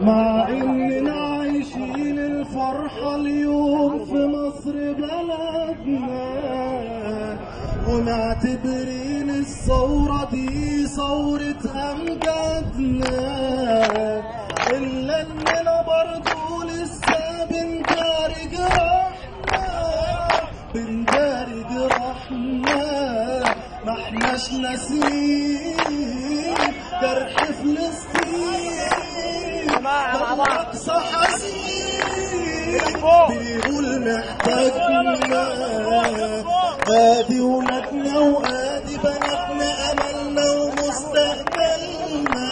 مع اننا عايشين الفرحة اليوم في مصر بلدنا، ومعتبرين الثورة دي ثورة امجادنا، الا اننا برضو لسه بنداري جراحنا، ما احناش ناسين جرح فلسطين، اقصى حزين بيقول محتاجنا، ادي ولادنا وادي بناتنا، املنا ومستقبلنا،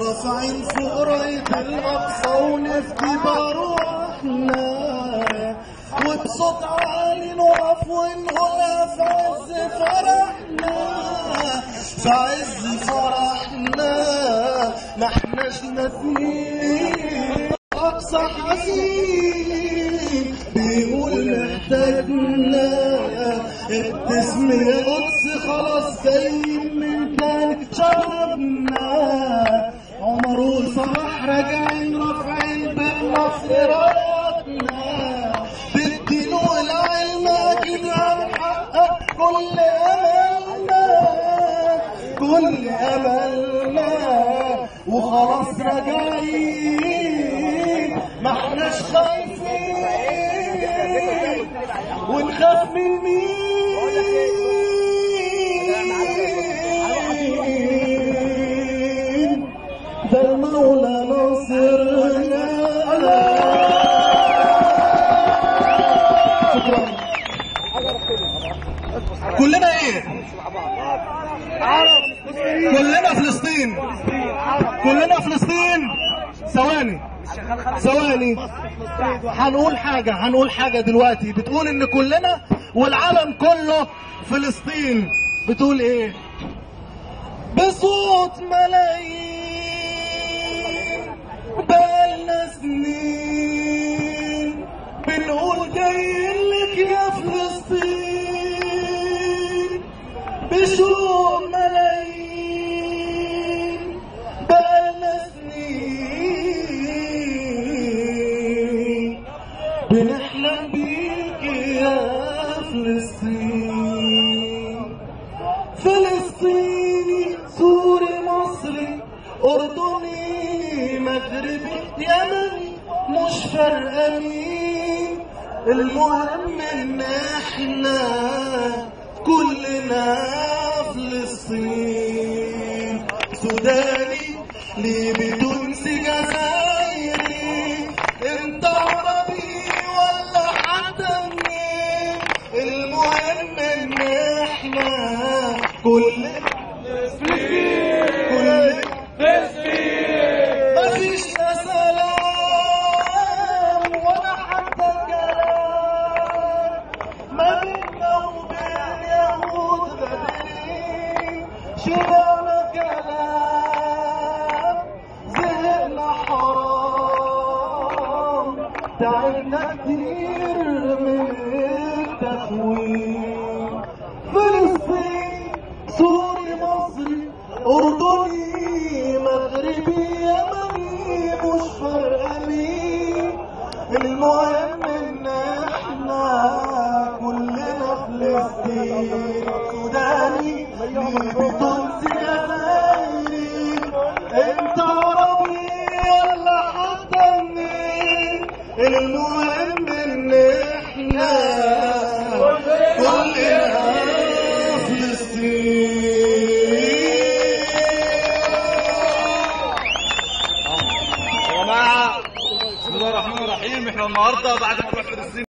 رافعين فوق راية الاقصى ونفدي بارواحنا، وبصوت عالي نقف ونقولها في عز فرحنا، في عز فرحنا، ما احناش ناسيين اقصى حزين بيقول محتاجنا، ابتسم يا قدس خلاص جايين من تاني شربنا، عمر وصلاح راجعين رافعين بالنصر راياتنا، بالدين والعلم اكيد هنحقق كل املنا، وخلاص راجعين ما احناش خايفين، ونخاف من مين؟ ده المولى ناصرنا. شكرا. كلنا ايه؟ كلنا فلسطين، كلنا فلسطين. ثواني هنقول حاجة دلوقتي بتقول ان كلنا والعالم كله فلسطين. بتقول ايه؟ بصوت ملايين بقالنا سنين بنقول جايين لك يا فلسطين، بشوق ملايين بقالنا سنين بنحلم بيك يا فلسطين، فلسطيني سوري مصري أردني مغربي يمني مش فارقة مين، المهم إن إحنا كلنا فلسطين، سوداني ليبي تونسي جزائري، انت عربي ولا حتى منين، المهم ان احنا كلنا فلسطين، مفيش لا سلام ولا حتى كلام ما بيننا وبين يهود غادرين، شبعنا كلام زهقنا حرام، تعبنا كتير من التخوين، فلسطين سوري مصري أردني مغربي يمني مش فارقة مين، المهم إن إحنا كلنا فلسطين، سوداني ليبي تونسي جزائري، أنت عربي ولا حتى منين، المهم إن إحنا كلنا فلسطين. يا جماعة بسم الله الرحمن الرحيم، احنا النهارده بعد ما نروح فلسطين